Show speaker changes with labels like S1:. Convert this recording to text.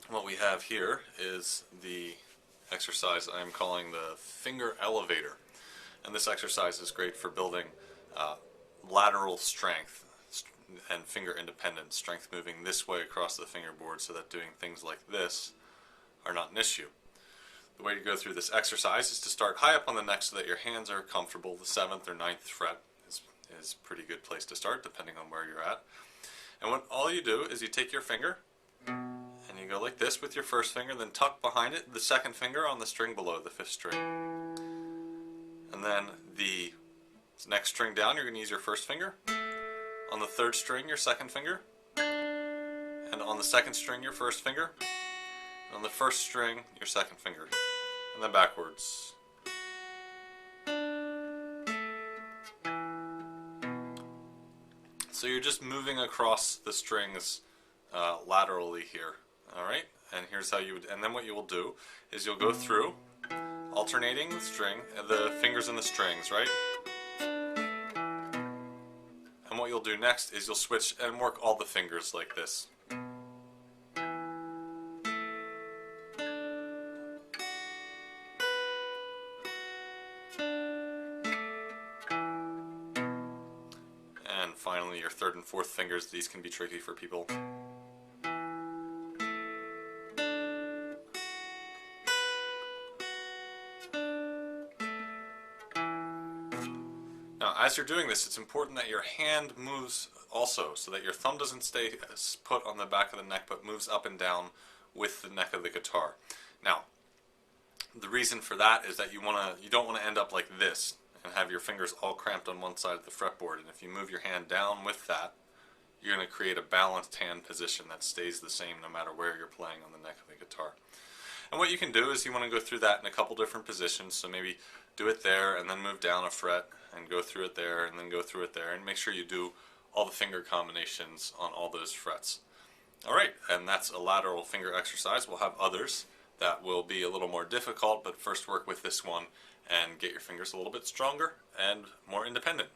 S1: What we have here is the exercise I'm calling the finger elevator. And this exercise is great for building uh, lateral strength and finger independence, strength moving this way across the fingerboard so that doing things like this are not an issue. The way to go through this exercise is to start high up on the neck so that your hands are comfortable. The 7th or 9th fret is a pretty good place to start depending on where you're at. And what all you do is you take your finger and you go like this with your first finger, then tuck behind it the second finger on the string below, the 5th string. And then the next string down, you're going to use your first finger. On the 3rd string, your 2nd finger. And on the 2nd string, your 1st finger. And on the 1st string, your 2nd finger. And then backwards. So you're just moving across the strings laterally here. Alright? And here's how you would, and then what you will do is you'll go through alternating the fingers and the strings, right? And what you'll do next is you'll switch and work all the fingers like this. And finally your 3rd and 4th fingers, these can be tricky for people. Now, as you're doing this, it's important that your hand moves also, so that your thumb doesn't stay put on the back of the neck, but moves up and down with the neck of the guitar. Now, the reason for that is that you don't want to end up like this and have your fingers all cramped on one side of the fretboard. And if you move your hand down with that, you're going to create a balanced hand position that stays the same no matter where you're playing on the neck of the guitar. And what you can do is you want to go through that in a couple different positions, so maybe do it there and then move down a fret and go through it there and then go through it there, and make sure you do all the finger combinations on all those frets. Alright, and that's a lateral finger exercise. We'll have others that will be a little more difficult, but first work with this one and get your fingers a little bit stronger and more independent.